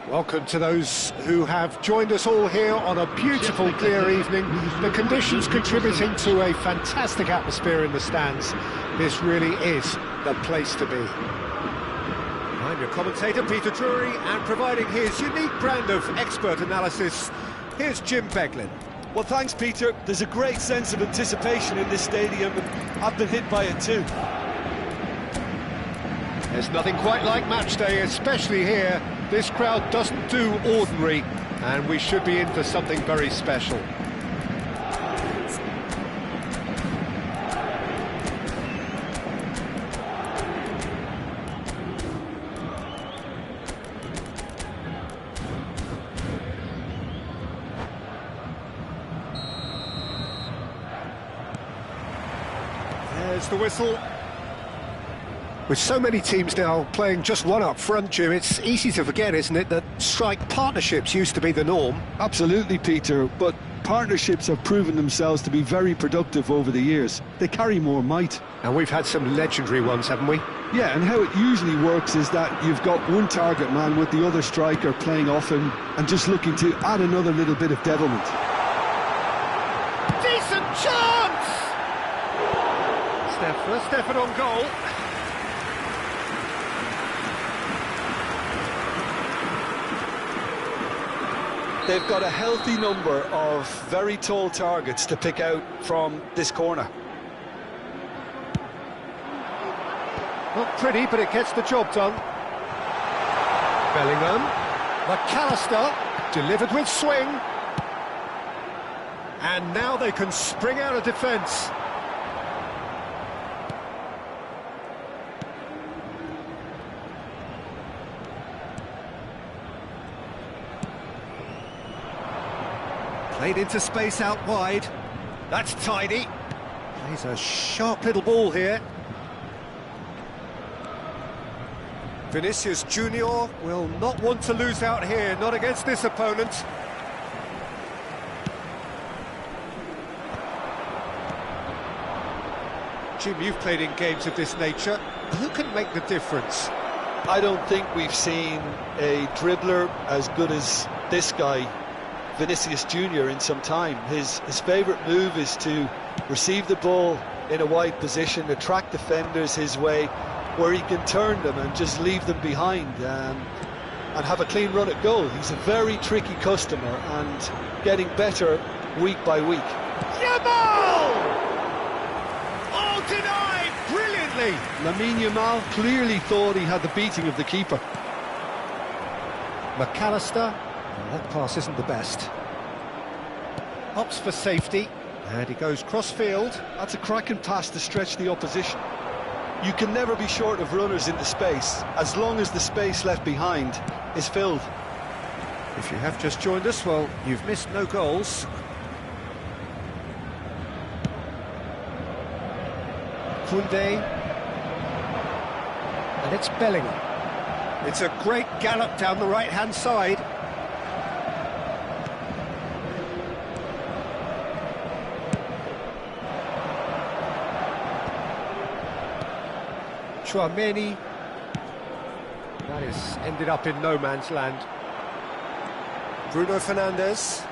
Welcome to those who have joined us all here on a beautiful, clear evening. The conditions contributing to a fantastic atmosphere in the stands. This really is the place to be. I'm your commentator, Peter Drury, and providing his unique brand of expert analysis, here's Jim Beglin. Well, thanks, Peter. There's a great sense of anticipation in this stadium, and I've been hit by it too. There's nothing quite like match day, especially here. This crowd doesn't do ordinary, and we should be in for something very special. There's the whistle. With so many teams now playing just one up front, Jim, it's easy to forget, isn't it, that strike partnerships used to be the norm? Absolutely, Peter, but partnerships have proven themselves to be very productive over the years. They carry more might. And we've had some legendary ones, haven't we? Yeah, and how it usually works is that you've got one target man with the other striker playing off him and just looking to add another little bit of devilment. Decent chance! It's their first effort on goal. They've got a healthy number of very tall targets to pick out from this corner. Not pretty, but it gets the job done. Bellingham. McAllister, delivered with swing. And now they can spring out of defence. Played into space out wide. That's tidy. Plays a sharp little ball here. Vinicius Junior will not want to lose out here, not against this opponent. Jim, you've played in games of this nature. Who can make the difference? I don't think we've seen a dribbler as good as this guy, Vinicius Junior, in some time. His favourite move is to receive the ball in a wide position, attract defenders his way, where he can turn them and just leave them behind and have a clean run at goal. He's a very tricky customer and getting better week by week. Yamal! Oh, denied brilliantly! Lamine Yamal clearly thought he had the beating of the keeper. McAllister. Well, that pass isn't the best. Opts for safety, and he goes cross-field. That's a cracking pass to stretch the opposition. You can never be short of runners into space, as long as the space left behind is filled. If you have just joined us, well, you've missed no goals. Koundé. And it's Bellingham. It's a great gallop down the right-hand side. Tchouaméni. That is ended up in no man's land. Bruno Fernandes.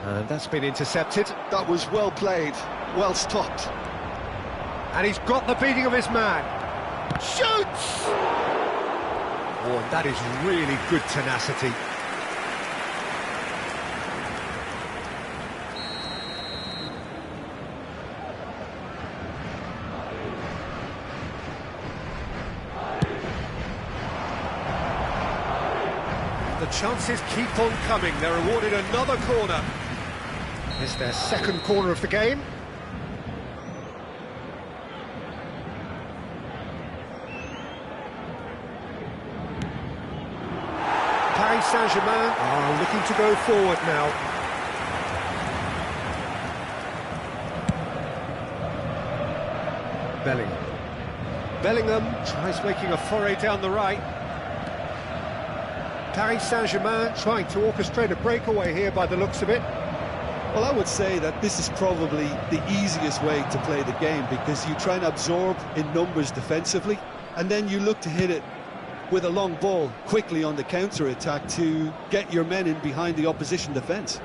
And that's been intercepted. That was well played, well stopped. And he's got the beating of his man. Shoots! Oh, and that is really good tenacity. The chances keep on coming. They're awarded another corner. It's their second corner of the game. Paris Saint-Germain are looking to go forward now. Bellingham tries making a foray down the right. Paris Saint-Germain trying to orchestrate a breakaway here by the looks of it. Well, I would say that this is probably the easiest way to play the game, because you try and absorb in numbers defensively, and then you look to hit it with a long ball quickly on the counter-attack to get your men in behind the opposition defence.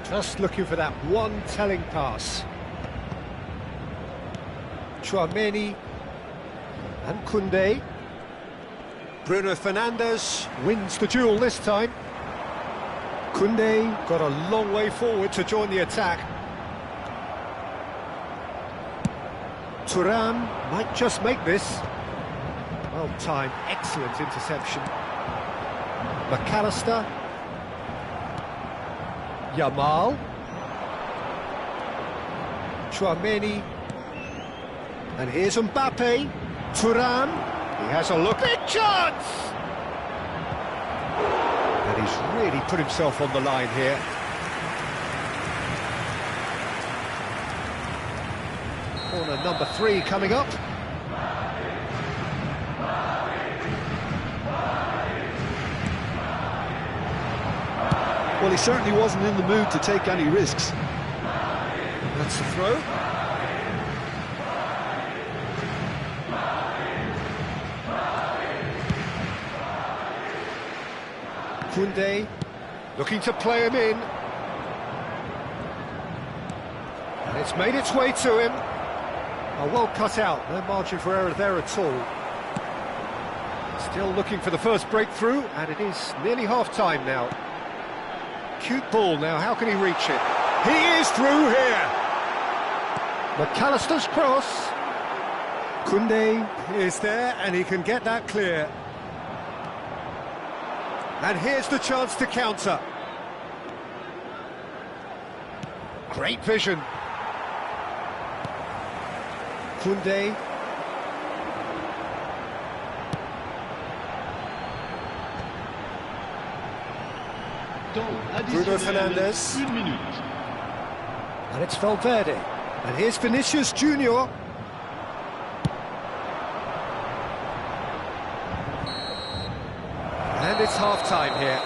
Just looking for that one telling pass. Tchouaméni and Koundé. Bruno Fernandes wins the duel this time. Koundé got a long way forward to join the attack. Thuram might just make this. Well timed, excellent interception. McAllister. Yamal. Tchouaméni. And here's Mbappe. Thuram. He has a look. Big chance! And he's really put himself on the line here. Corner number 3 coming up. Well, he certainly wasn't in the mood to take any risks. That's the throw. Koundé looking to play him in. And it's made its way to him. Oh, well cut out, no margin for error there at all. Still looking for the first breakthrough, and it is nearly half-time now. Cute ball now, how can he reach it? He is through here! McAllister's cross. Koundé is there, and he can get that clear. And here's the chance to counter. Great vision. Koundé. Bruno Fernandes. And it's Valverde. And here's Vinicius Junior. And it's half-time here.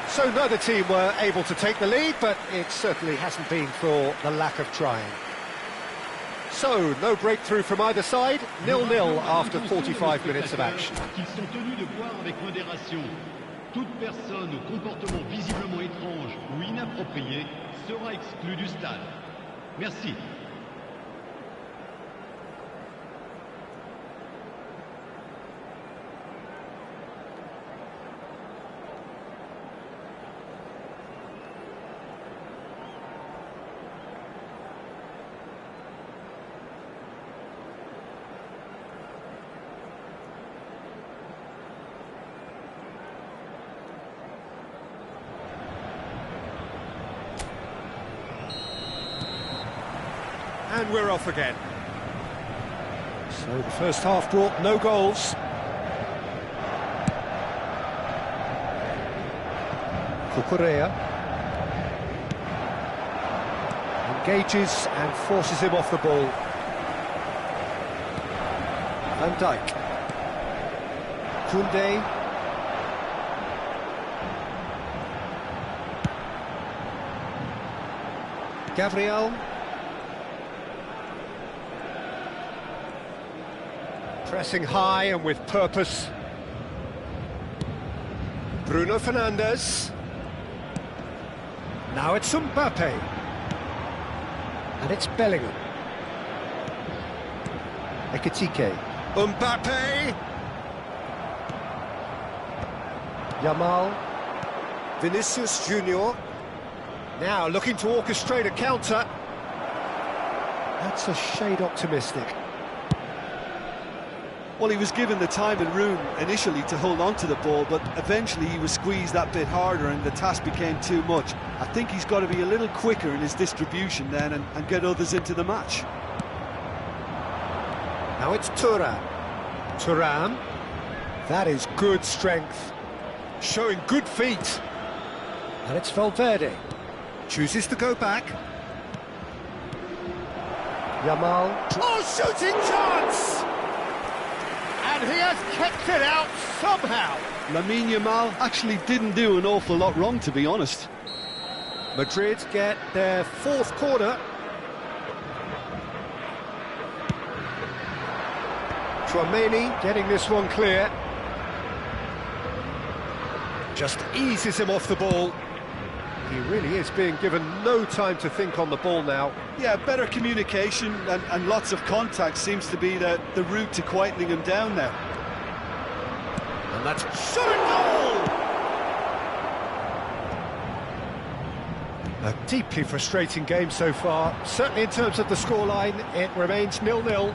So neither team were able to take the lead, but it certainly hasn't been for the lack of trying. So, no breakthrough from either side, 0-0 after 45 minutes of action. Toute personne au comportement visiblement étrange ou inapproprié sera exclue du stade. Merci. And we're off again. So the first half brought no goals. Cucurella engages and forces him off the ball. Van Dijk. Koundé. Gabriel. Pressing high and with purpose. Bruno Fernandes. Now it's Mbappe. And it's Bellingham. Ekitike. Mbappe. Yamal. Vinicius Junior. Now looking to orchestrate a counter. That's a shade optimistic. Well, he was given the time and room initially to hold on to the ball, but eventually he was squeezed that bit harder and the task became too much. I think he's got to be a little quicker in his distribution then and get others into the match. Now it's Thuram. Thuram. That is good strength. Showing good feet. And it's Valverde. Chooses to go back. Yamal. Oh, shooting chance! And he has kept it out somehow. Lamine Yamal actually didn't do an awful lot wrong, to be honest. Madrid get their fourth corner. Tchouaméni getting this one clear. just eases him off the ball. He really is being given no time to think on the ball now. Yeah, better communication and lots of contact seems to be the route to quietening him down now. And that's shot at goal! A deeply frustrating game so far. Certainly in terms of the scoreline, it remains 0-0.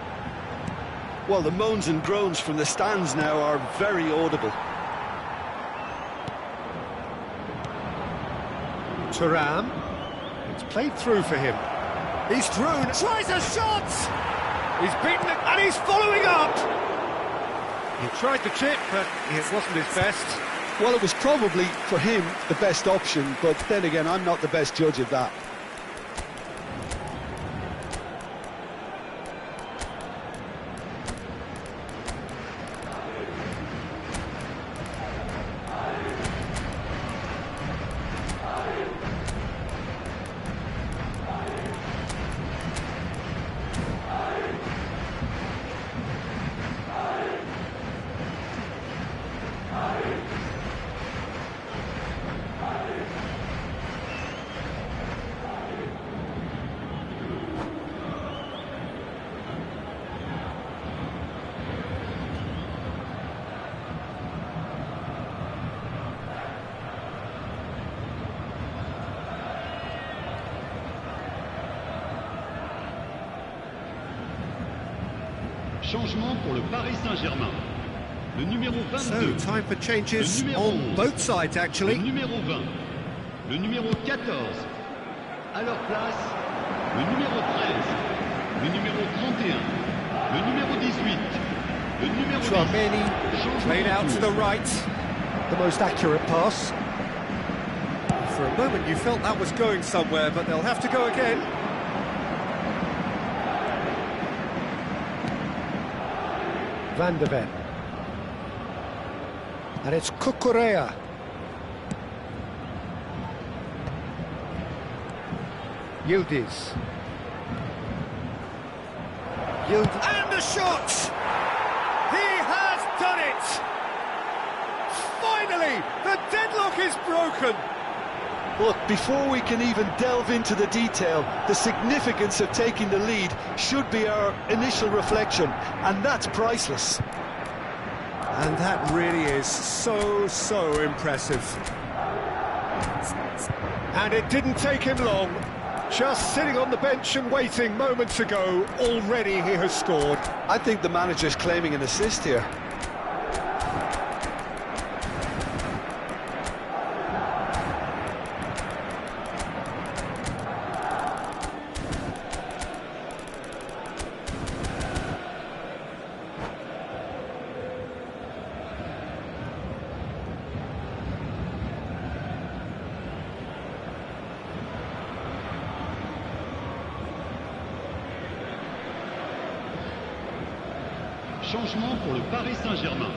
Well, the moans and groans from the stands now are very audible. Thuram, it's played through for him. He's through, tries a shot! He's beaten it, and he's following up! He tried the chip, but it wasn't his best. Well, it was probably, for him, the best option, but then again, I'm not the best judge of that. Changement pour le Paris Saint-Germain. Le numéro 22. So, time for changes Le numéro on 11. both sides, Le actually. numéro 20. Le numéro 14. À leur place, le numéro 13. Le numéro 31. Le numéro 18. Le numéro 10. Tchouaméni Changement played de out to tour. the right. The most accurate pass. For a moment you felt that was going somewhere, but they'll have to go again. Van de Ven. And it's Cucurella. Yildiz. And the shot! He has done it! Finally, the deadlock is broken! Look, before we can even delve into the detail, the significance of taking the lead should be our initial reflection, and that's priceless. And that really is so impressive. And it didn't take him long. Just sitting on the bench and waiting moments ago, already he has scored. I think the manager's claiming an assist here. Changement pour le Paris Saint-Germain.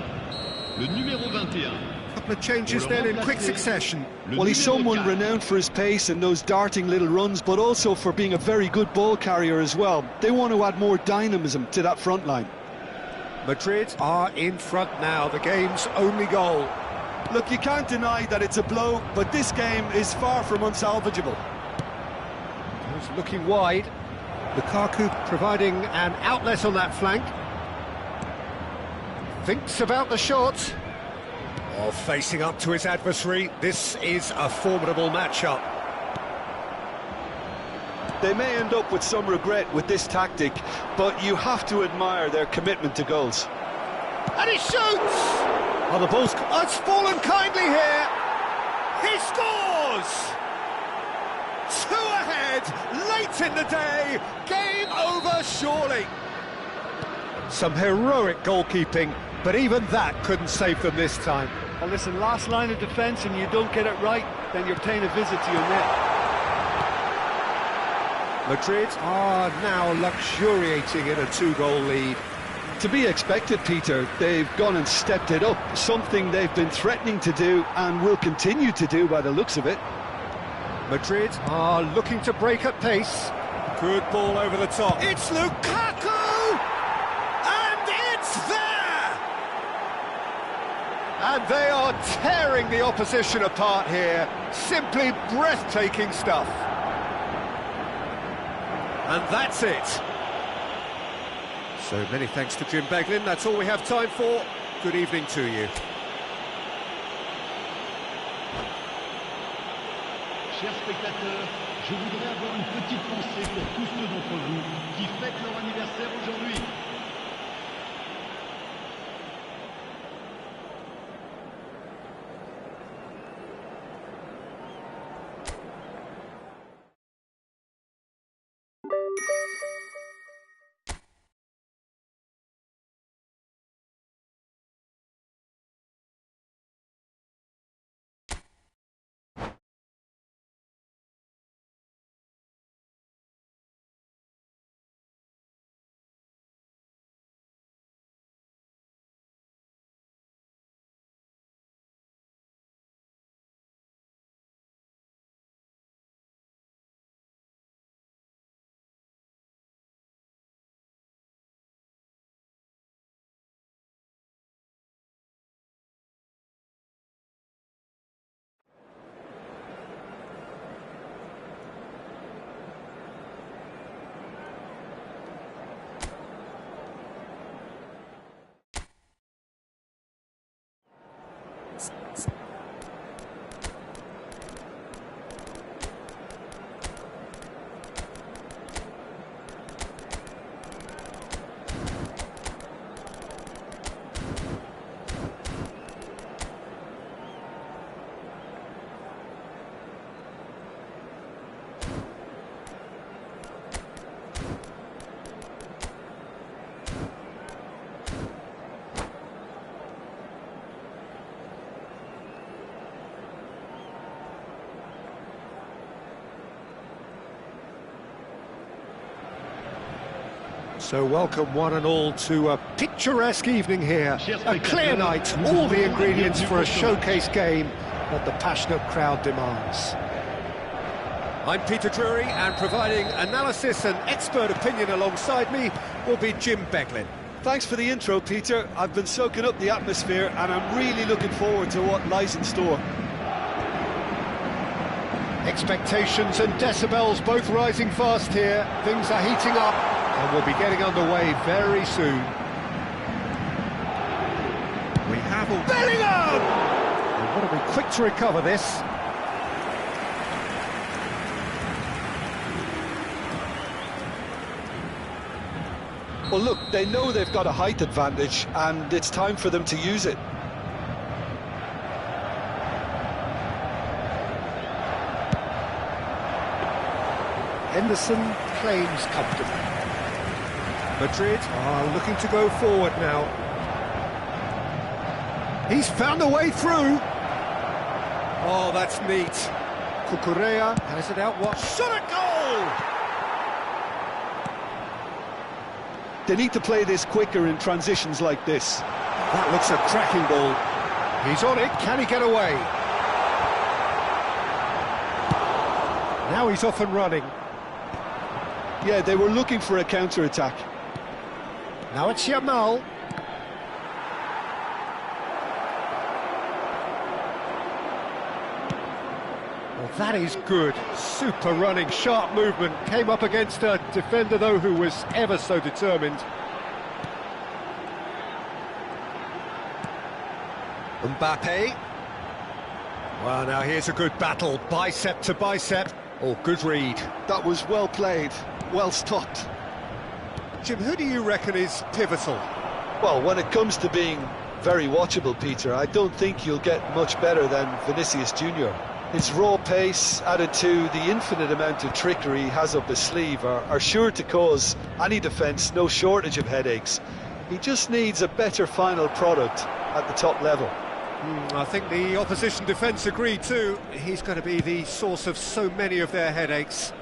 Le numéro 21. Couple of changes then in quick succession. Le Well, he's numéro someone 4. renowned for his pace and those darting little runs, but also for being a very good ball carrier as well. They want to add more dynamism to that front line. Madrid are in front now, the game's only goal. Look, you can't deny that it's a blow, but this game is far from unsalvageable. He's looking wide. Lukaku providing an outlet on that flank. Thinks about the shot. Oh, facing up to his adversary. This is a formidable matchup. They may end up with some regret with this tactic, but you have to admire their commitment to goals. And he shoots! Oh, the ball's it's fallen kindly here. He scores! 2 ahead, late in the day. Game over, surely. Some heroic goalkeeping, but even that couldn't save them this time. Well, listen, last line of defence and you don't get it right, then you're paying a visit to your net. Madrid are now luxuriating in a 2-goal lead. To be expected, Peter. They've gone and stepped it up, something they've been threatening to do and will continue to do by the looks of it. Madrid are looking to break at pace. Good ball over the top. It's Lukaku! And it's there! And they are tearing the opposition apart here. Simply breathtaking stuff. And that's it. So many thanks to Jim Beglin. That's all we have time for. Good evening to you. Chers spectateurs, je voudrais avoir une petite pensée pour tous ceux d'entre vous qui fêtent leur anniversaire aujourd'hui. So welcome one and all to a picturesque evening here. A clear night, all the ingredients for a showcase game that the passionate crowd demands. I'm Peter Drury, and providing analysis and expert opinion alongside me will be Jim Beglin. Thanks for the intro, Peter. I've been soaking up the atmosphere and I'm really looking forward to what lies in store. Expectations and decibels both rising fast here. Things are heating up and we'll be getting underway very soon. We have Bellingham! And what are we quick to recover this? Well, look, they know they've got a height advantage and it's time for them to use it. Henderson claims comfortably. Madrid are looking to go forward now. He's found a way through. Oh, that's neat. Cucurella has it out. What? Shot a goal! They need to play this quicker in transitions like this. That looks a cracking ball. He's on it. Can he get away? Now he's off and running. Yeah, they were looking for a counter-attack. Now it's Yamal. Well, that is good. Super running, sharp movement. Came up against a defender, though, who was ever so determined. Mbappe. Well, now here's a good battle. Bicep to bicep. Oh, good read. That was well played, well stopped. Jim, who do you reckon is pivotal? Well, when it comes to being very watchable, Peter, I don't think you'll get much better than Vinicius Junior. His raw pace, added to the infinite amount of trickery he has up his sleeve, are sure to cause any defence no shortage of headaches. He just needs a better final product at the top level. I think the opposition defence agree too. He's going to be the source of so many of their headaches.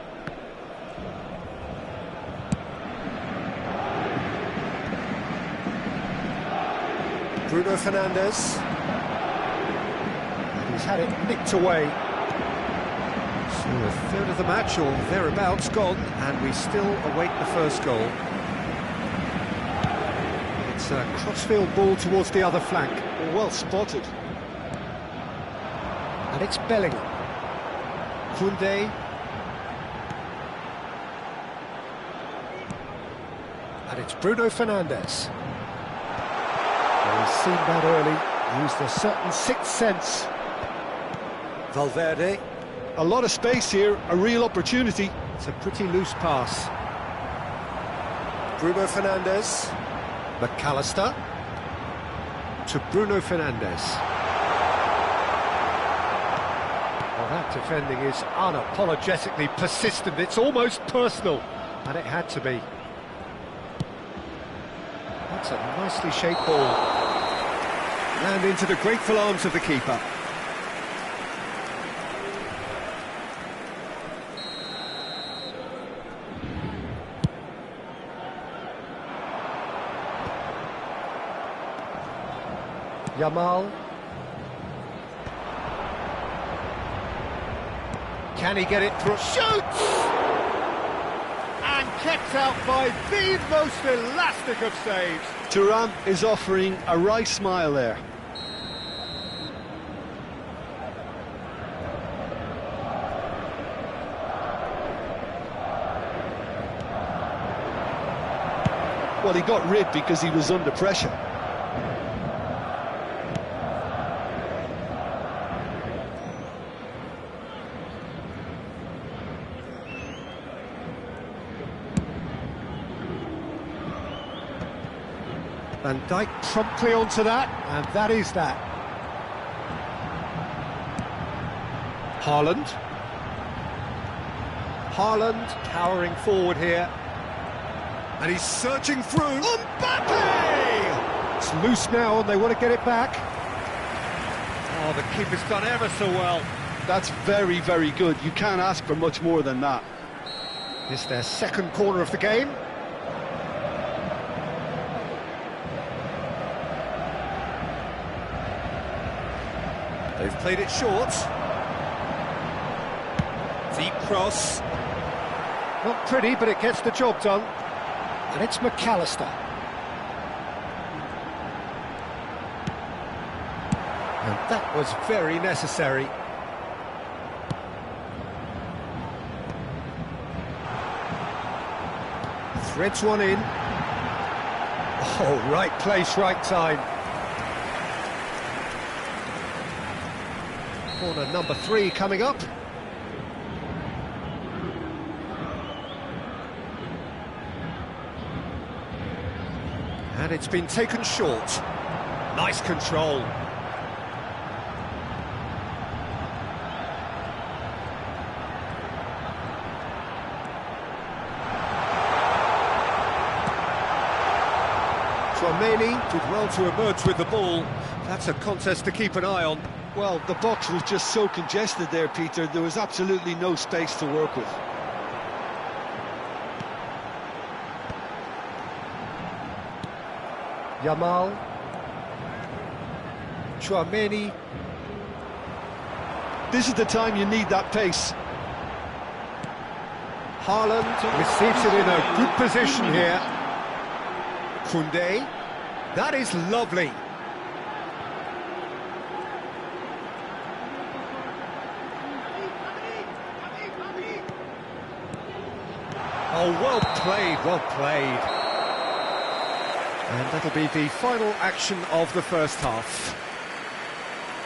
Bruno Fernandes. He's had it nicked away. So a third of the match, or thereabouts, gone, and we still await the first goal. It's a crossfield ball towards the other flank. Well spotted. And it's Bellingham. Koundé. And it's Bruno Fernandes. Well, he's seen that early, used a certain sixth sense. Valverde. A lot of space here, a real opportunity. It's a pretty loose pass. Bruno Fernandes. McAllister. To Bruno Fernandes. Well, that defending is unapologetically persistent. It's almost personal. And it had to be. That's a nicely shaped ball. And into the grateful arms of the keeper. Yamal. Can he get it through? Shoots! And kept out by the most elastic of saves. Thuram is offering a right smile there. Well, he got rid because he was under pressure. Van Dijk promptly onto that, and that is that. Haaland. Haaland towering forward here. And he's searching through. Mbappe! It's loose now and they want to get it back. Oh, the keeper's done ever so well. That's very, very good. You can't ask for much more than that. It's their second corner of the game. They've played it short. Deep cross. Not pretty, but it gets the job done. And it's McAllister. And that was very necessary. Threads one in. Oh, right place, right time. Corner number 3 coming up. And it's been taken short. Nice control. Tchouaméni did well to emerge with the ball. That's a contest to keep an eye on. Well, the box was just so congested there, Peter. There was absolutely no space to work with. Yamal. Tchouaméni. This is the time you need that pace. Haaland receives it in a good position here. Koundé. That is lovely. Oh, well played, well played. And that'll be the final action of the first half.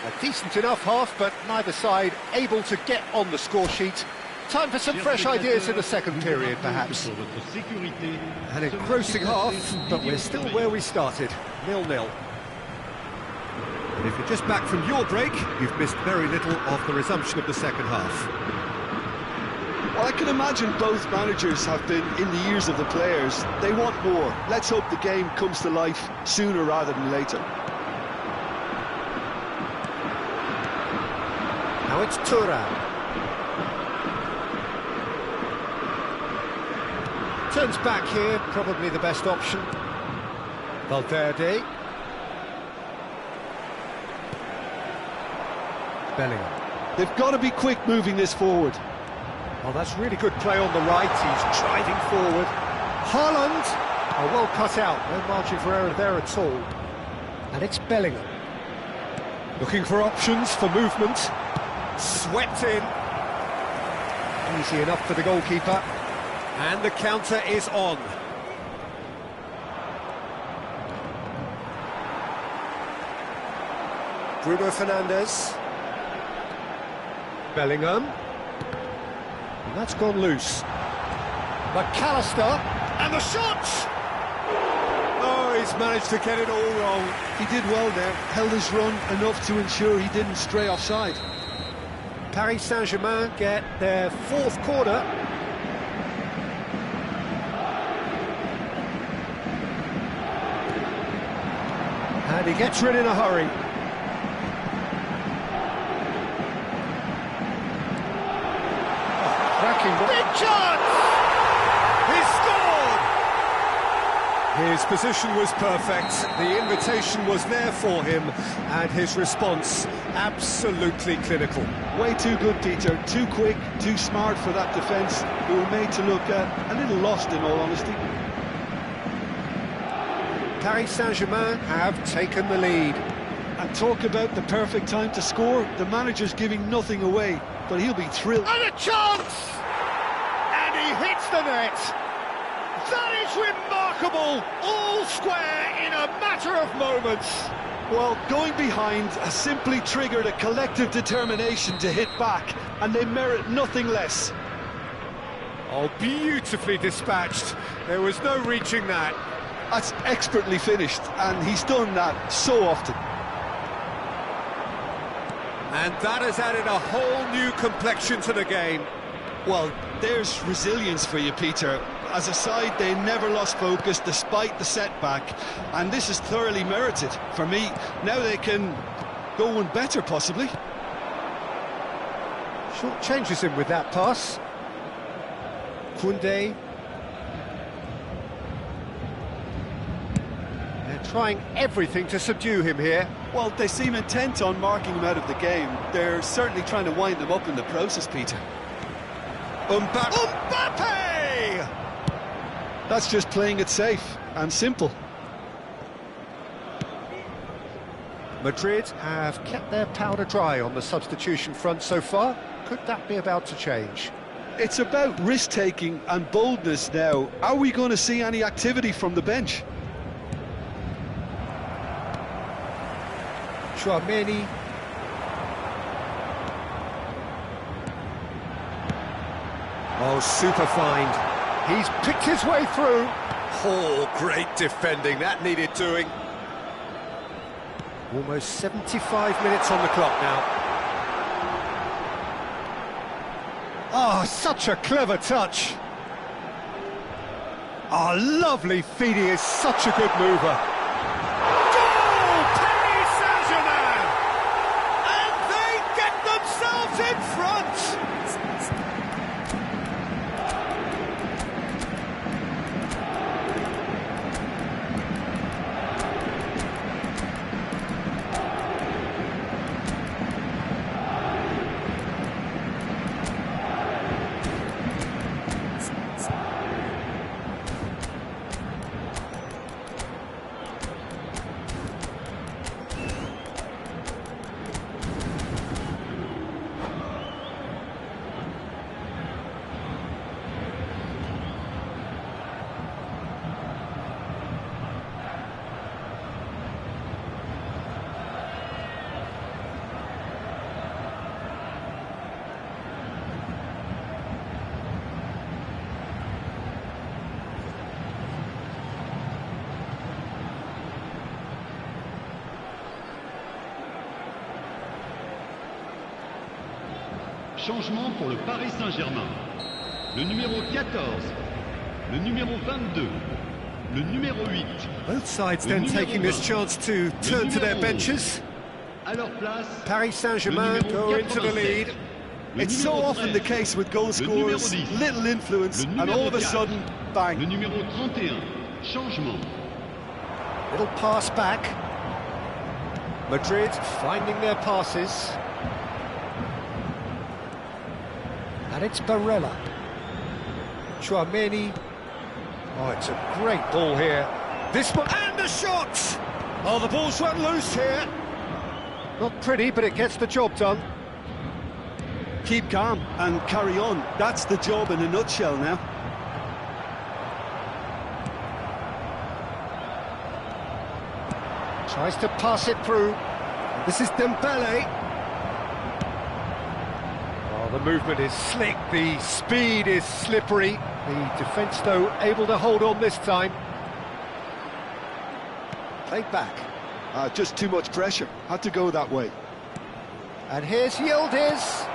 A decent enough half, but neither side able to get on the score sheet. Time for some fresh ideas in the second period, perhaps. An engrossing half, but we're still where we started, 0-0. And if you're just back from your break, you've missed very little of the resumption of the second half. Well, I can imagine both managers have been in the ears of the players. They want more. Let's hope the game comes to life sooner rather than later. Now it's Thuram. Turns back here, probably the best option. Valverde. Bellingham. They've got to be quick moving this forward. Well, that's really good play on the right. He's driving forward. Haaland. Oh, well cut out. No margin for error there at all. And it's Bellingham. Looking for options for movement. swept in. Easy enough for the goalkeeper. And the counter is on. Bruno Fernandes. Bellingham. And that's gone loose. McAllister. And the shot! Oh, he's managed to get it all wrong. He did well there, held his run enough to ensure he didn't stray offside. Paris Saint-Germain get their fourth corner. And he gets rid in a hurry. Oh, cracking ball. Big chance! He scored! His position was perfect, the invitation was there for him, and his response absolutely clinical. Way too good, Peter. Too quick, too smart for that defence. They were made to look a little lost, in all honesty. Paris Saint-Germain have taken the lead. And talk about the perfect time to score. The manager's giving nothing away, but he'll be thrilled. And a chance! And he hits the net. That is remarkable! All square in a matter of moments. Well, going behind has simply triggered a collective determination to hit back, and they merit nothing less. Oh, beautifully dispatched. There was no reaching that. That's expertly finished, and he's done that so often. And that has added a whole new complexion to the game. Well, there's resilience for you, Peter. As a side, they never lost focus despite the setback, and this is thoroughly merited. For me, now they can go one better, possibly. Short changes him with that pass. Koundé. They're trying everything to subdue him here. Well, they seem intent on marking him out of the game. They're certainly trying to wind him up in the process, Peter. Mbappe! That's just playing it safe and simple. Madrid have kept their powder dry on the substitution front so far. Could that be about to change? It's about risk-taking and boldness now. Are we going to see any activity from the bench? Tchouaméni. Oh, super find. He's picked his way through. Oh, great defending. That needed doing. Almost 75 minutes on the clock now. Oh, such a clever touch. Oh, lovely feed. He is such a good mover. Goal! Paris Saint-Germain! And they get themselves in front! Changement pour le Paris Saint-Germain. Le numéro 14, le numéro 22, le numéro 8. Both sides then taking this chance to turn to their benches. À leur place, Paris Saint-Germain go into the lead. It's so often the case with goal scorers, little influence, and all of a sudden, bang. Le numéro 31, changement. Little pass back. Madrid finding their passes. And it's Barella. Tchouaméni. Oh, it's a great ball here. This one, and the shot! Oh, the ball's run loose here. Not pretty, but it gets the job done. Keep calm and carry on. That's the job in a nutshell now. Tries to pass it through. This is Dembele. Oh, the movement is slick, the speed is slippery. The defence, though, able to hold on this time. Played back. Just too much pressure. Had to go that way. And here's Yildiz.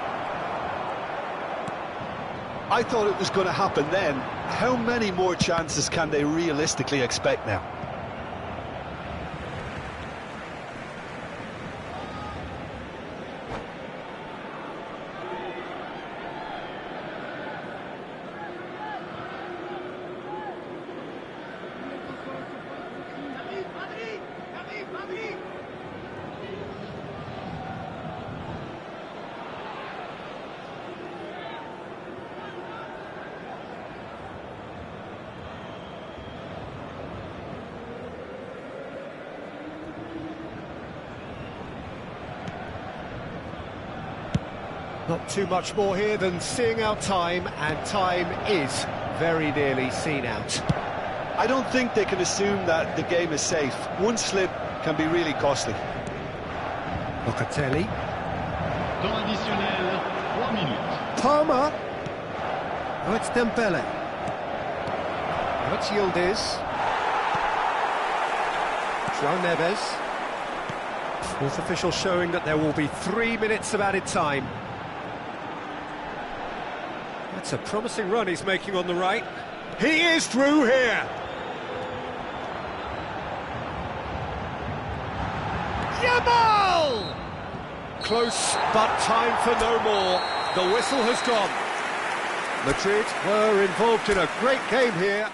I thought it was going to happen then. How many more chances can they realistically expect now? Not too much more here than seeing out time, and time is very nearly seen out. I don't think they can assume that the game is safe. One slip can be really costly. Locatelli. Temps additionnel, 3 minutes. Palmer. Oh, it's Dembele. Oh, it's Yildiz. João Neves. Fourth official showing that there will be 3 minutes of added time. That's a promising run he's making on the right. He is through here. Yamal! Close, but time for no more. The whistle has gone. Madrid were involved in a great game here.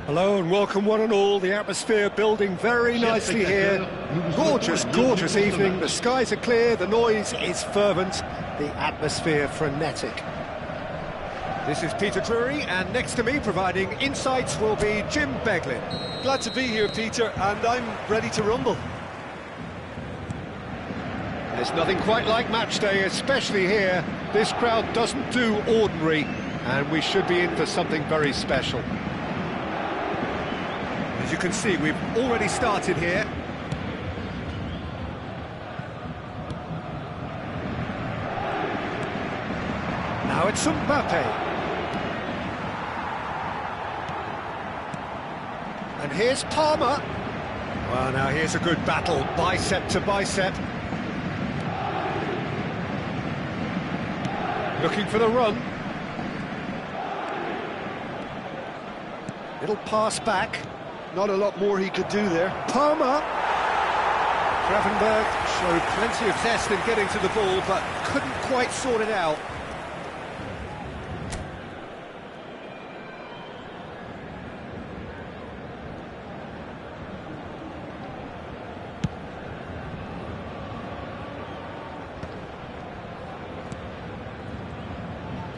Hello and welcome one and all. The atmosphere building very nicely here. Gorgeous, gorgeous evening. The skies are clear, the noise is fervent, the atmosphere frenetic. This is Peter Drury, and next to me providing insights will be Jim Beglin. Glad to be here, Peter, and I'm ready to rumble. There's nothing quite like match day, especially here. This crowd doesn't do ordinary, and we should be in for something very special. As you can see, we've already started here. Now it's Mbappe. And here's Palmer. Well, now here's a good battle, bicep to bicep. Looking for the run. Little pass back. Not a lot more he could do there. Palmer. Gravenberg showed plenty of zest in getting to the ball, but couldn't quite sort it out.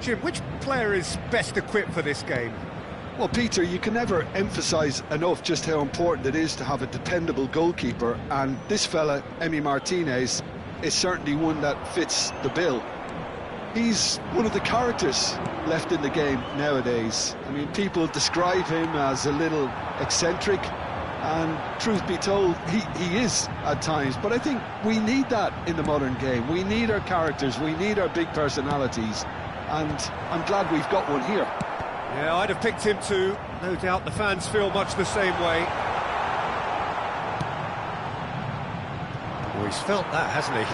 Jim, which player is best equipped for this game? Well, Peter, you can never emphasise enough just how important it is to have a dependable goalkeeper, and this fella, Emi Martinez, is certainly one that fits the bill. He's one of the characters left in the game nowadays. I mean, people describe him as a little eccentric, and truth be told, he is at times, but I think we need that in the modern game. We need our characters, we need our big personalities, and I'm glad we've got one here. Yeah, I'd have picked him too. No doubt the fans feel much the same way. Oh, he's felt that, hasn't he?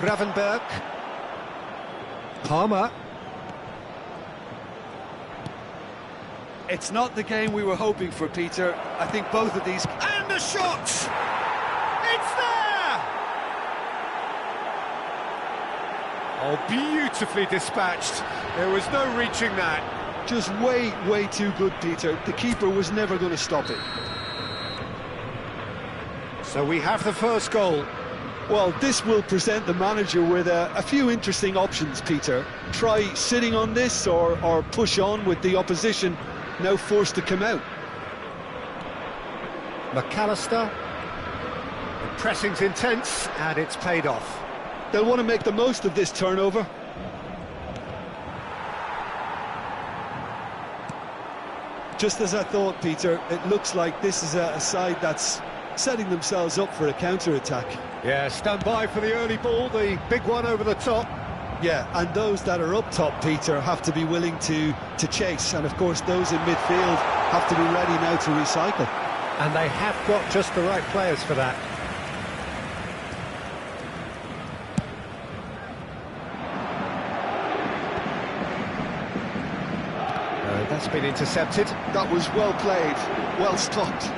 Gravenberg. Palmer. It's not the game we were hoping for, Peter. I think both of these... And the shot! It's there! Oh, beautifully dispatched. There was no reaching that. Just way too good, Peter. The keeper was never going to stop it. So we have the first goal. Well, this will present the manager with a few interesting options, Peter. Try sitting on this or push on with the opposition now forced to come out. McAllister. The pressing's intense and it's paid off. They'll want to make the most of this turnover. Just as I thought, Peter, it looks like this is a side that's setting themselves up for a counter-attack. Yeah, stand by for the early ball, the big one over the top. Yeah, and those that are up top, Peter, have to be willing to chase. And, of course, those in midfield have to be ready now to recycle. And they have got just the right players for that. That's been intercepted. That was well played, well stopped.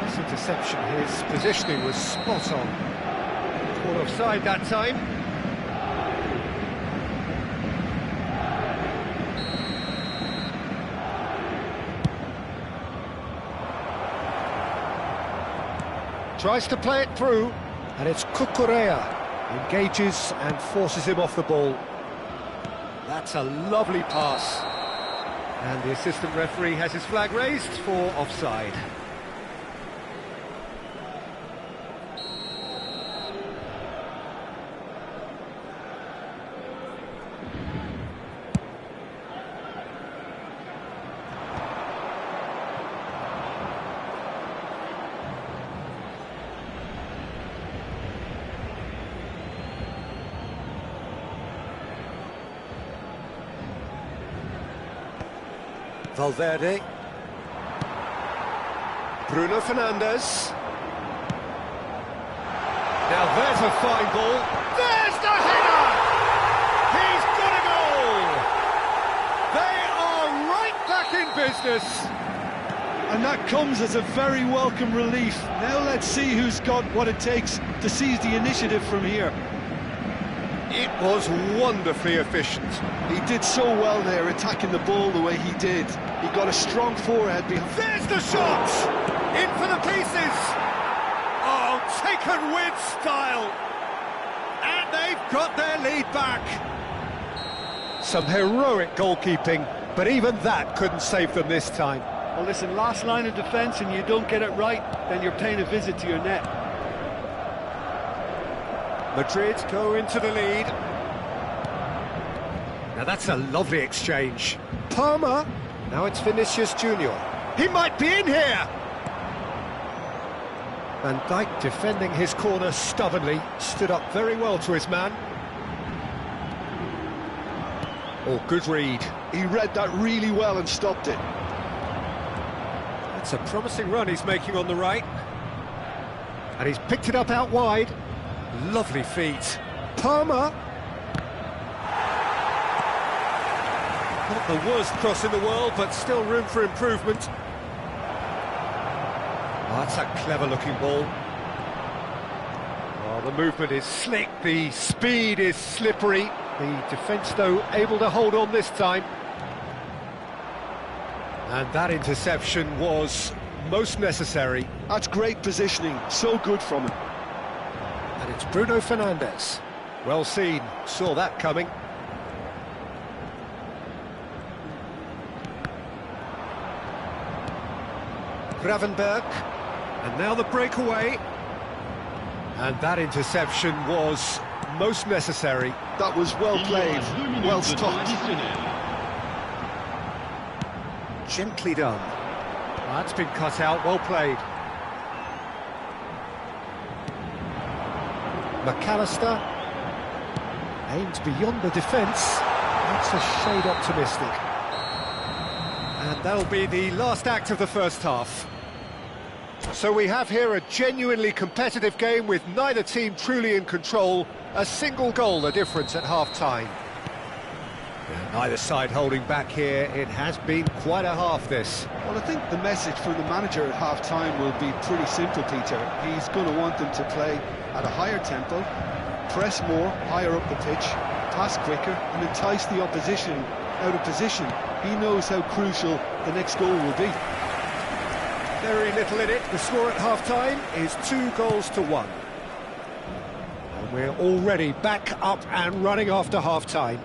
This interception, his positioning was spot on. Caught offside that time. Tries to play it through, and it's Cucurella. Engages and forces him off the ball. That's a lovely pass. And the assistant referee has his flag raised for offside. Valverde. Bruno Fernandes. Now there's a fine ball. There's the header! He's got a goal! They are right back in business. And that comes as a very welcome relief. Now let's see who's got what it takes to seize the initiative from here. It was wonderfully efficient. He did so well there, attacking the ball the way he did. He got a strong forehead behind. There's the shot! In for the pieces! Oh, taken with style! And they've got their lead back. Some heroic goalkeeping, but even that couldn't save them this time. Well, listen, last line of defence and you don't get it right, then you're paying a visit to your net. Madrid go into the lead. Now that's a lovely exchange. Palmer. Now it's Vinicius Junior. He might be in here. Van Dijk defending his corner stubbornly. Stood up very well to his man. Oh, good read. He read that really well and stopped it. That's a promising run he's making on the right. And he's picked it up out wide. Lovely feet. Palmer. Not the worst cross in the world, but still room for improvement. Oh, that's a clever-looking ball. Oh, the movement is slick, the speed is slippery. The defence, though, able to hold on this time. And that interception was most necessary. That's great positioning, so good from him. And it's Bruno Fernandes. Well seen, saw that coming. Gravenberg, and now the breakaway. And that interception was most necessary. That was well Il y played, aura 2 minutes well de temps stopped. additionnel. Gently done. That's been cut out, well played. McAllister aims beyond the defence. That's a shade optimistic. And that'll be the last act of the first half. So we have here a genuinely competitive game with neither team truly in control. A single goal the difference at half-time. Neither side holding back here. It has been quite a half, this. Well, I think the message from the manager at half-time will be pretty simple, Peter. He's going to want them to play at a higher tempo, press more, higher up the pitch, pass quicker, and entice the opposition out of position. He knows how crucial the next goal will be. Very little in it. The score at half-time is 2-1. And we're already back up and running after half-time.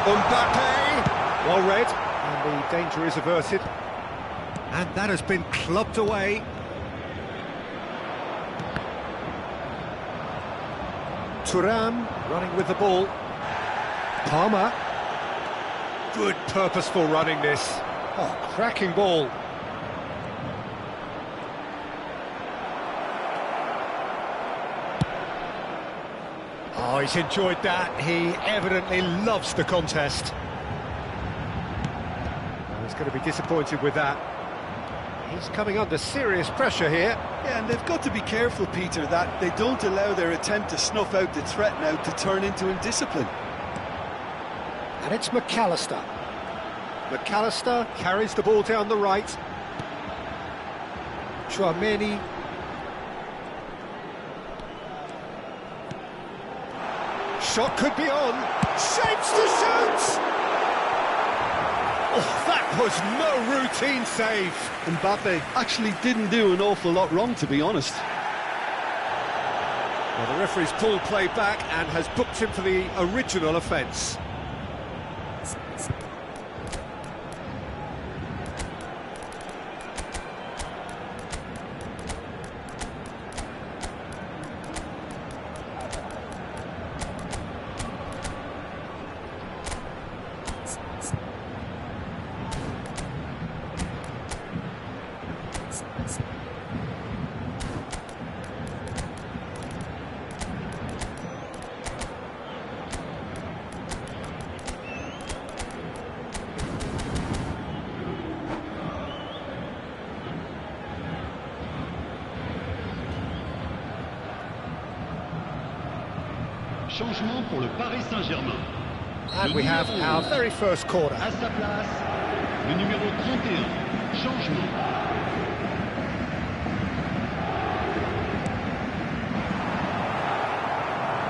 Mbappe! Well read, and the danger is averted. And that has been clubbed away. Thuram running with the ball. Palmer. Good purposeful running this. Oh, cracking ball. Oh, he's enjoyed that. He evidently loves the contest. Oh, he's going to be disappointed with that. He's coming under serious pressure here. Yeah, and they've got to be careful, Peter, that they don't allow their attempt to snuff out the threat now to turn into indiscipline. And it's McAllister. McAllister carries the ball down the right. Chouameni. Shot could be on. Shapes to shoot! Oh, that was no routine save. Mbappe actually didn't do an awful lot wrong, to be honest. Well, the referee's pulled play back and has booked him for the original offence. Changement pour le Paris Saint-Germain. And we have our very first corner. À sa place, le numéro 31. Changement.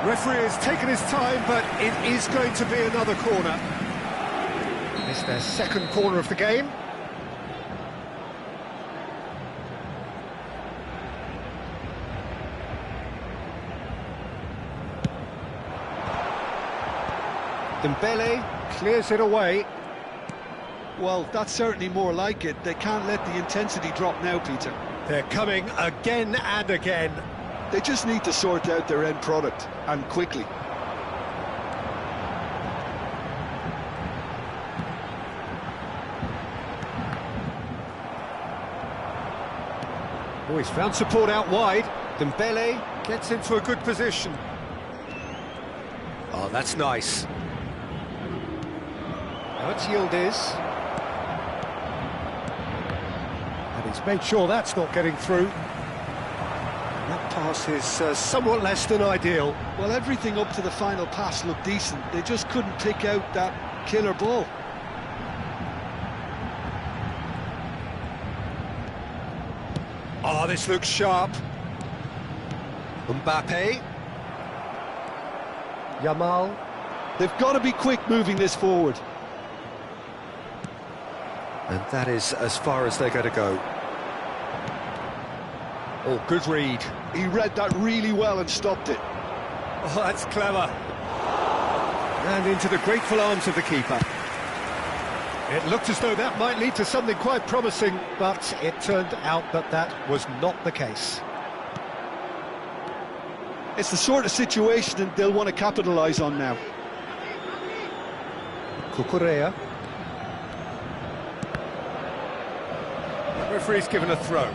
Referee has taken his time, but it is going to be another corner. It's their second corner of the game. Dembele clears it away. Well, that's certainly more like it. They can't let the intensity drop now, Peter. They're coming again and again. They just need to sort out their end product, and quickly. Oh, he's found support out wide. Dembele gets into a good position. Oh, that's nice. Now it's Yildiz. And he's made sure that's not getting through. That pass is somewhat less than ideal. Well, everything up to the final pass looked decent. They just couldn't pick out that killer ball. Oh, this looks sharp. Mbappe. Yamal. They've got to be quick moving this forward. And that is as far as they're going to go. Oh, good read. He read that really well and stopped it. Oh, that's clever. And into the grateful arms of the keeper. It looked as though that might lead to something quite promising, but it turned out that that was not the case. It's the sort of situation that they'll want to capitalise on now. Cucurella. Referee's given a throw.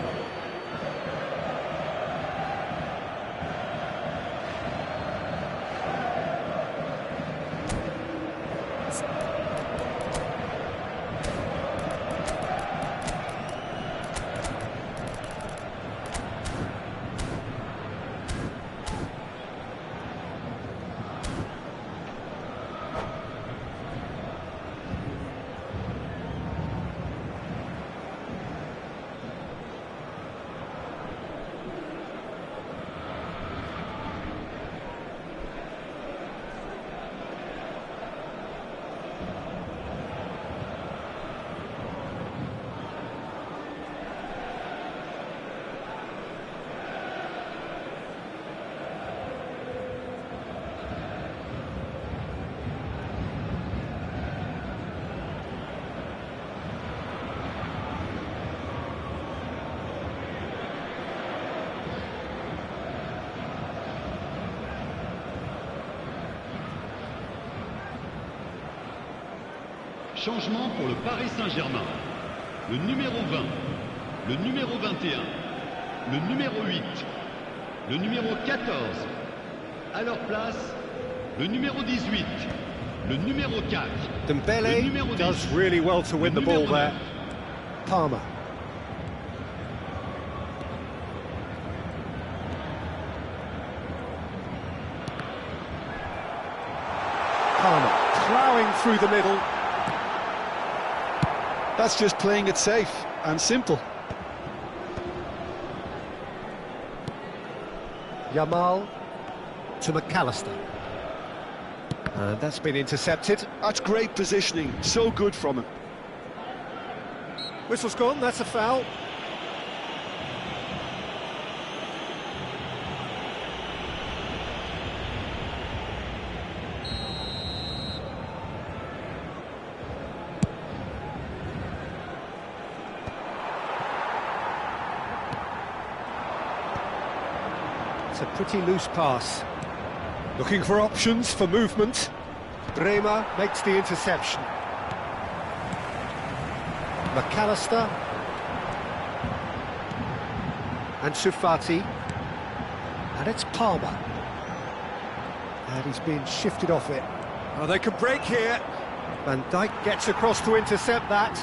Changement pour le Paris Saint-Germain. Le numéro 20, le numéro 21, le numéro 8, le numéro 14. À leur place, le numéro 18, le numéro 4. Dembele does really well to win the ball there. Palmer. Palmer ploughing through the middle. That's just playing it safe and simple. Yamal to McAllister. And that's been intercepted. That's great positioning, so good from him. Whistle's gone, that's a foul. It's a pretty loose pass. Looking for options for movement. Bremer makes the interception. McAllister. And Sufati. And it's Palmer. And he's been shifted off it. Oh, they can break here. Van Dijk gets across to intercept that.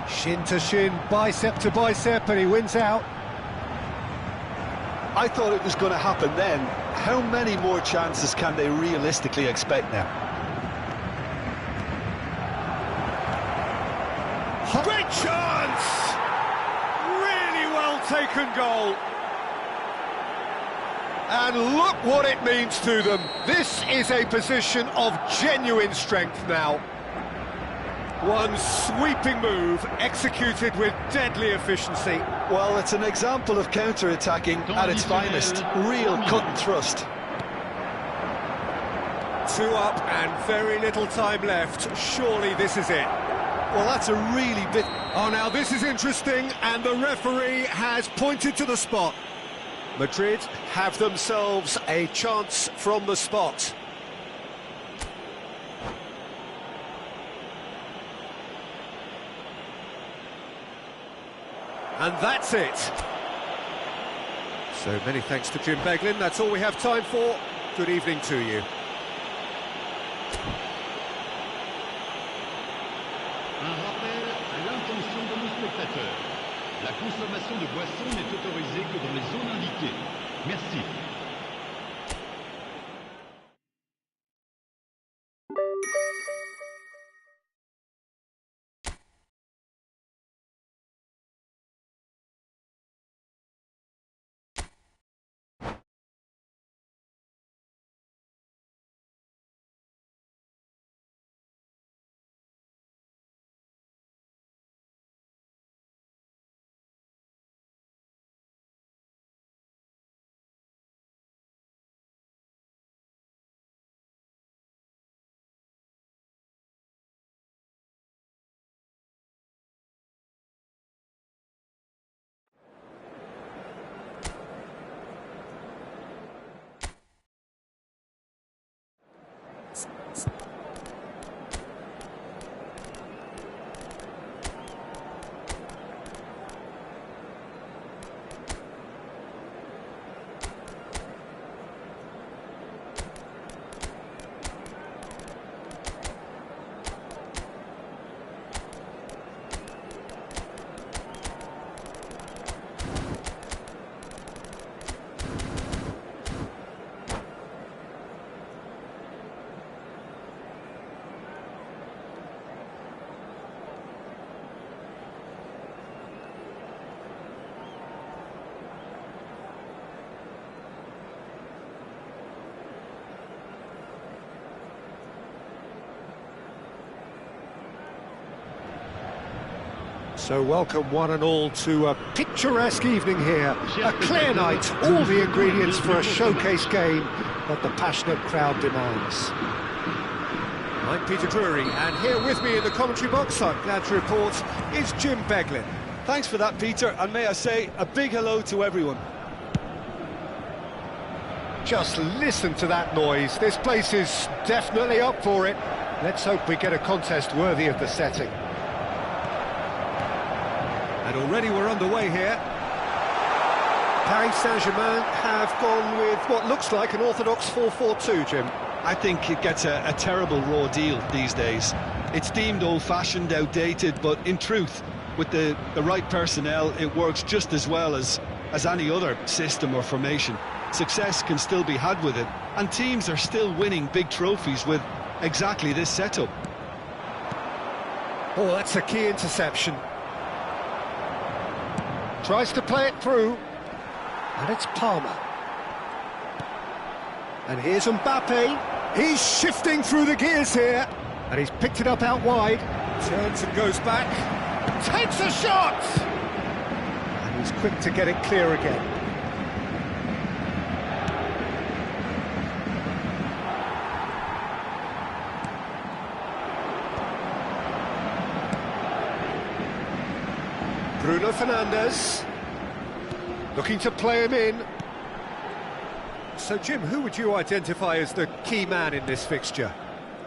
Shin to shin, bicep to bicep, and he wins out. I thought it was going to happen then. How many more chances can they realistically expect now? Great chance! Really well taken goal. And look what it means to them. This is a position of genuine strength now. One sweeping move, executed with deadly efficiency. Well, it's an example of counter-attacking at its finest. Real cut and thrust. 2 up and very little time left. Surely this is it. Well, that's a really bit... Oh, now this is interesting, and the referee has pointed to the spot. Madrid have themselves a chance from the spot. And that's it. So many thanks to Jim Beglin. That's all we have time for. Good evening to you. Un rappel à spectateurs. La consommation de boissons n'est autorisée que dans les zones indiquées. Merci. So welcome one and all to a picturesque evening here, a clear night, all the ingredients for a showcase game that the passionate crowd demands. I'm Peter Drury, and here with me in the commentary box, I'm glad to report, is Jim Beglin. Thanks for that, Peter, and may I say a big hello to everyone. Just listen to that noise, this place is definitely up for it. Let's hope we get a contest worthy of the setting. And already we're underway here. Paris Saint-Germain have gone with what looks like an orthodox 4-4-2, Jim. I think it gets a terrible raw deal these days. It's deemed old-fashioned, outdated, but in truth, with the right personnel, it works just as well as any other system or formation. Success can still be had with it, and teams are still winning big trophies with exactly this setup. Oh, that's a key interception. Tries to play it through, and it's Palmer. And here's Mbappe. He's shifting through the gears here, and he's picked it up out wide. Turns and goes back. Takes a shot! And he's quick to get it clear again. Bruno Fernandes, looking to play him in. So, Jim, who would you identify as the key man in this fixture?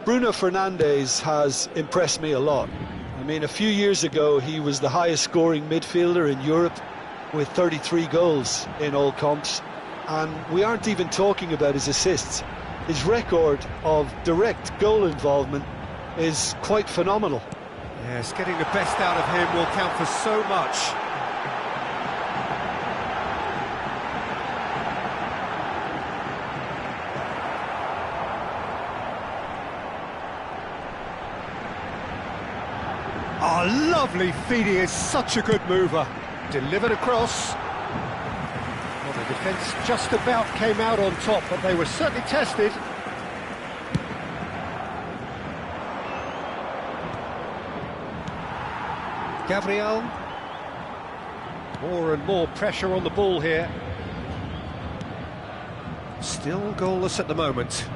Bruno Fernandes has impressed me a lot. I mean, a few years ago, he was the highest scoring midfielder in Europe with 33 goals in all comps. And we aren't even talking about his assists. His record of direct goal involvement is quite phenomenal. Yes, getting the best out of him will count for so much. Oh, lovely feed, he is such a good mover. Delivered across. Well, the defence just about came out on top, but they were certainly tested. Gabriel. More and more pressure on the ball here. Still goalless at the moment.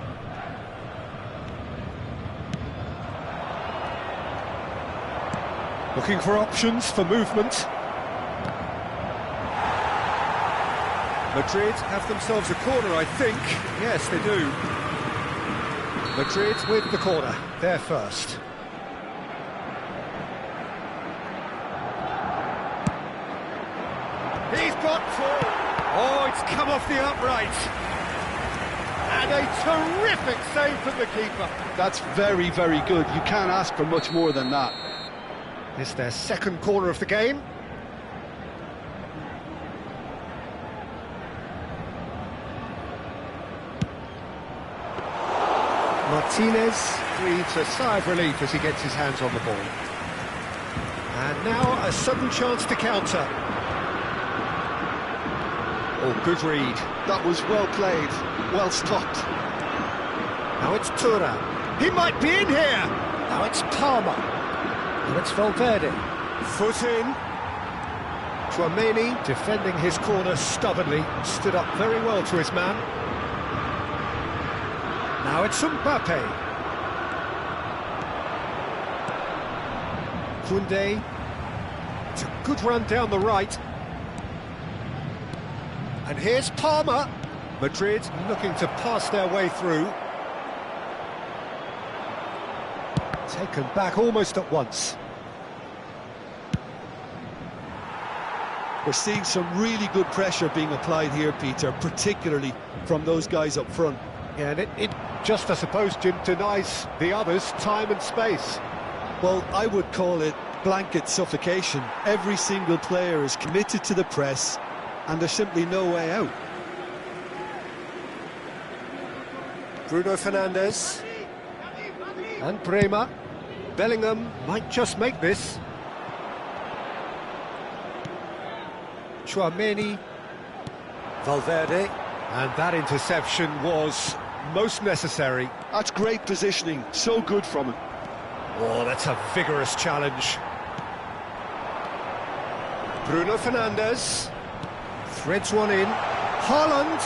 Looking for options for movement. Madrid have themselves a corner, I think. Yes, they do. Madrid with the corner. They're first. He's got full. Oh, it's come off the upright. And a terrific save from the keeper. That's very, very good. You can't ask for much more than that. It's their second corner of the game. Martinez breathes a sigh of relief as he gets his hands on the ball. And now a sudden chance to counter. Oh, good read. That was well played, well stopped. Now it's Tura. He might be in here. Now it's Palmer. Now it's Valverde. Foot in. Tchouaméni defending his corner stubbornly. Stood up very well to his man. Now it's Mbappe. Koundé. It's a good run down the right. And here's Palmer. Madrid looking to pass their way through. Taken back almost at once. We're seeing some really good pressure being applied here, Peter, particularly from those guys up front. Yeah, and it just, I suppose, Jim, denies the others time and space. Well, I would call it blanket suffocation. Every single player is committed to the press, and there's simply no way out. Bruno Fernandes. And Bremer. Bellingham might just make this. Tchouaméni. Valverde. And that interception was most necessary. That's great positioning, so good from him. Oh, that's a vigorous challenge. Bruno Fernandes. Threads one in. Haaland.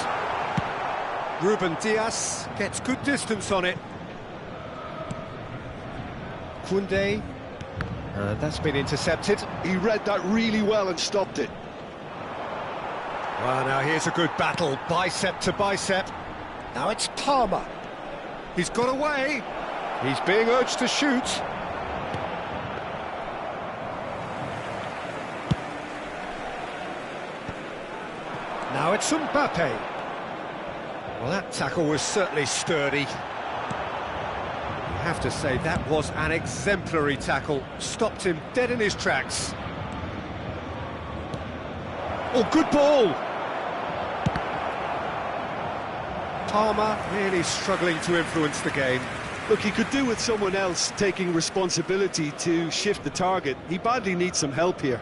Ruben Dias gets good distance on it. Koundé. That's been intercepted. He read that really well and stopped it. Well, now here's a good battle, bicep to bicep. Now it's Palmer. He's got away. He's being urged to shoot. Now it's Mbappe. Well, that tackle was certainly sturdy. You have to say that was an exemplary tackle. Stopped him dead in his tracks. Oh, good ball! Palmer really struggling to influence the game. Look, he could do with someone else taking responsibility to shift the target. He badly needs some help here.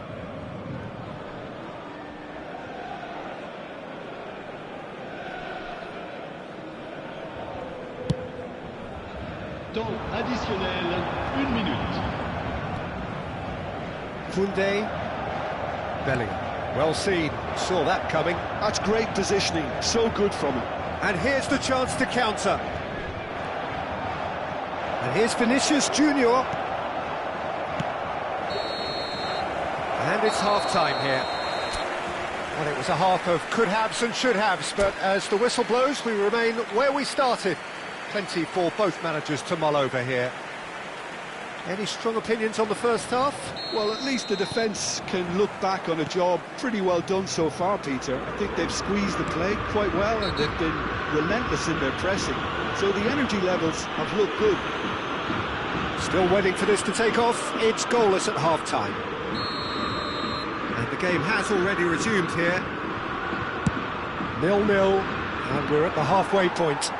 Temps additionnel, 1 minute. Koundé. Bellingham. Well seen. Saw that coming. That's great positioning, so good from him. And here's the chance to counter. And here's Vinicius Junior. And it's half-time here. Well, it was a half of could-haves and should-haves, but as the whistle blows, we remain where we started. Plenty for both managers to mull over here. Any strong opinions on the first half? Well, at least the defence can look back on a job pretty well done so far, Peter. I think they've squeezed the play quite well and they've been relentless in their pressing. So the energy levels have looked good. Still waiting for this to take off. It's goalless at half-time. And the game has already resumed here. 0-0, and we're at the halfway point.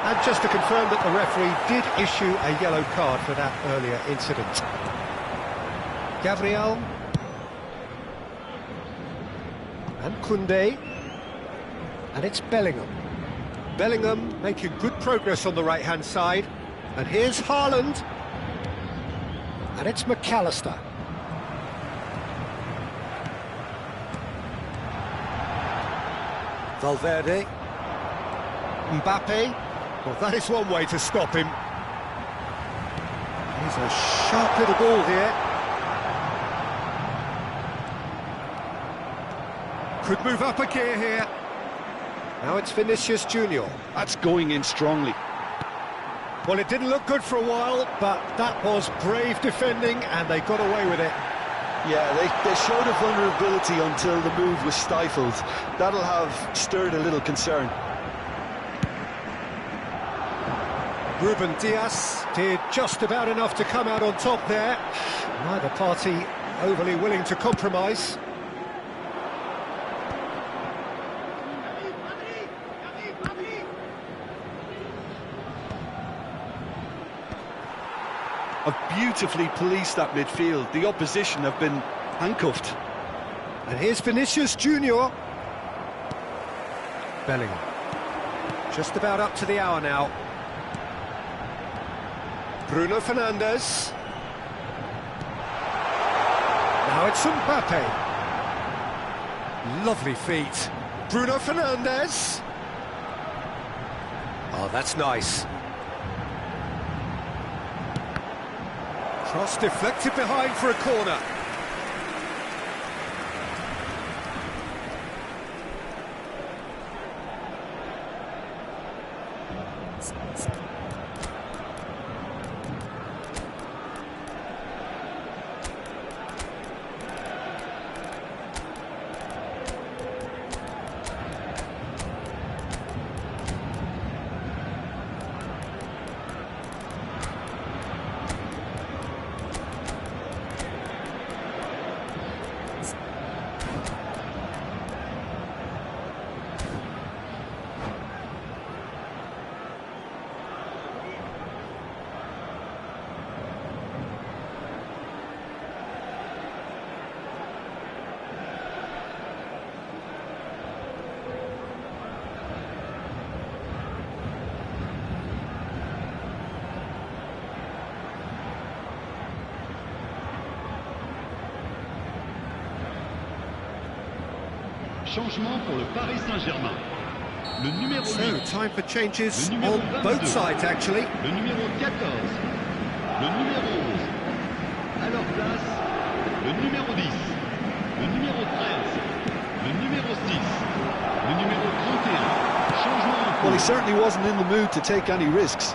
And just to confirm that the referee did issue a yellow card for that earlier incident. Gabriel. And Koundé. And it's Bellingham. Bellingham making good progress on the right-hand side. And here's Haaland. And it's McAllister. Valverde. Mbappe. Well, that is one way to stop him. He's a sharp little ball here. Could move up a gear here. Now it's Vinicius Junior. That's going in strongly. Well, it didn't look good for a while, but that was brave defending, and they got away with it. Yeah, they showed a vulnerability until the move was stifled. That'll have stirred a little concern. Ruben Dias did just about enough to come out on top there. Neither party overly willing to compromise. Have beautifully policed that midfield. The opposition have been handcuffed. And here's Vinicius Junior. Bellingham. Just about up to the hour now. Bruno Fernandes. Now it's Mbappe. Lovely feet. Bruno Fernandes. Oh, that's nice. Cross deflected behind for a corner. Changement pour le Paris Saint-Germain. Le numéro 8. So, time for changes on both sides, actually. Le numéro 14. Le numéro 11. À leur place, le numéro 10. Le numéro 13. Le numéro 6. Le numéro 31. Changement en cours. Well, he certainly wasn't in the mood to take any risks.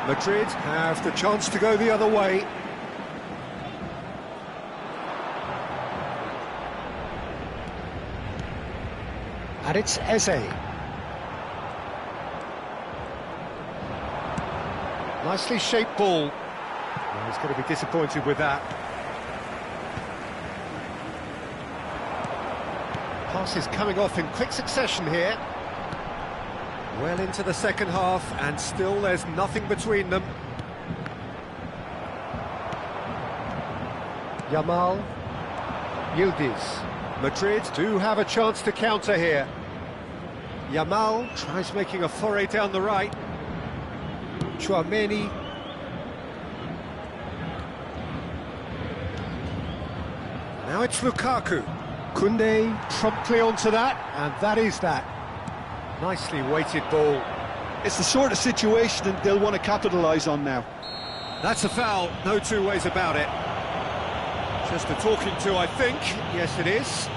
Madrid have the chance to go the other way. And it's Eze. Nicely shaped ball. Well, he's going to be disappointed with that. Passes coming off in quick succession here. Well into the second half, and still there's nothing between them. Yamal. Yildiz. Madrid do have a chance to counter here. Yamal tries making a foray down the right. Tchouaméni. Now it's Lukaku. Koundé promptly onto that, and that is that. Nicely weighted ball. It's the sort of situation that they'll want to capitalise on now. That's a foul, no two ways about it. Just a talking to, I think. Yes, it is.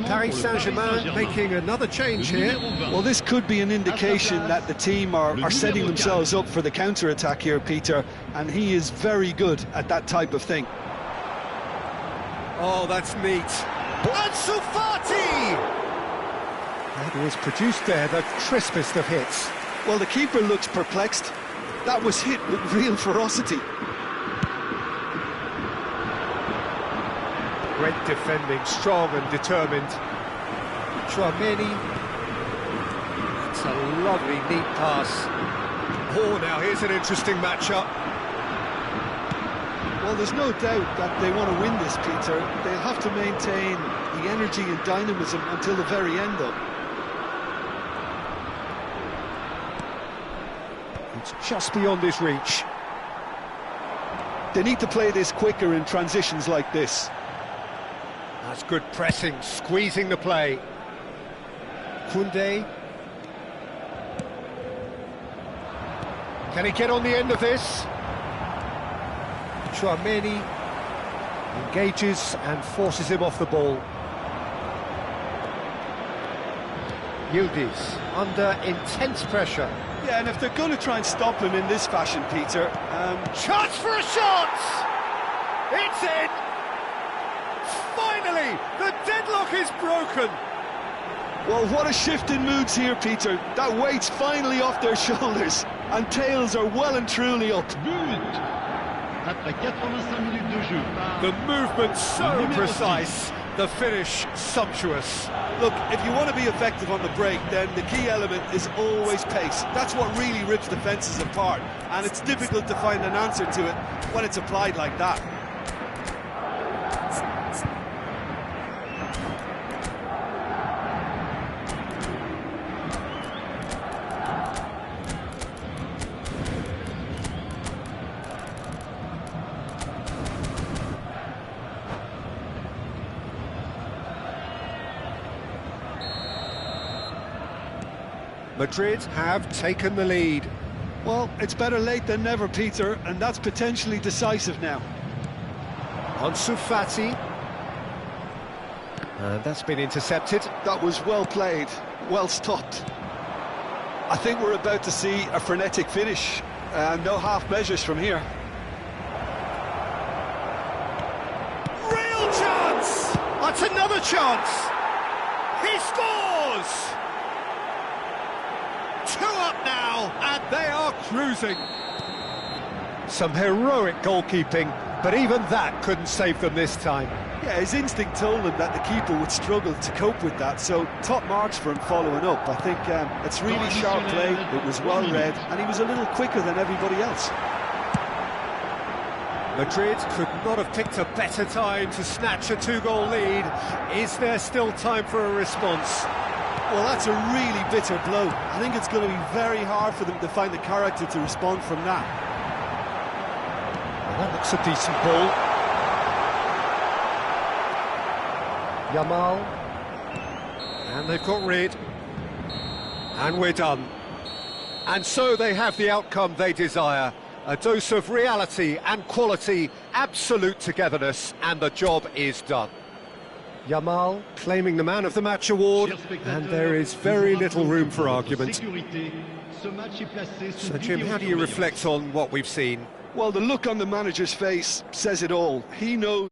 Paris Saint-Germain making another change here. Well, this could be an indication that the team are setting themselves up for the counter-attack here, Peter, and he is very good at that type of thing. Oh, that's neat. Ansu Fati! That was produced there, the crispest of hits. Well, the keeper looks perplexed. That was hit with real ferocity. Great defending, strong and determined. Tchouaméni. It's a lovely, neat pass. Oh, now here's an interesting matchup. Well, there's no doubt that they want to win this, Peter. They'll have to maintain the energy and dynamism until the very end, though. It's just beyond his reach. They need to play this quicker in transitions like this. That's good pressing, squeezing the play. Koundé. Can he get on the end of this? Tchouaméni engages and forces him off the ball. Yildiz under intense pressure. Yeah, and if they're going to try and stop him in this fashion, Peter... Chance for a shot! It's in! Finally, the deadlock is broken! Well, what a shift in moods here, Peter. That weight's finally off their shoulders, and tails are well and truly up. But après 85 minutes de jeu par The movement so numéro precise, the finish sumptuous. Look, if you want to be effective on the break, then the key element is always pace. That's what really rips defences apart, and it's difficult to find an answer to it when it's applied like that. Madrid have taken the lead. Well, it's better late than never, Peter, and that's potentially decisive now. Ansu Fati. And that's been intercepted. That was well played, well stopped. I think we're about to see a frenetic finish, no half measures from here. Real chance! That's another chance! He scores! 2 up now, and they are cruising. Some heroic goalkeeping, but even that couldn't save them this time. Yeah, his instinct told him that the keeper would struggle to cope with that, so top marks for him following up. I think it's really sharp play, it was well read, and he was a little quicker than everybody else. Madrid could not have picked a better time to snatch a 2-goal lead. Is there still time for a response? Well, that's a really bitter blow. I think it's going to be very hard for them to find the character to respond from that. Well, that looks a decent ball. Yamal. And they've got rid. And we're done. And so they have the outcome they desire. A dose of reality and quality, absolute togetherness, and the job is done. Yamal claiming the Man of the Match award, and there is very little room for argument. So, Jim, how do you reflect on what we've seen? Well, the look on the manager's face says it all. He knows...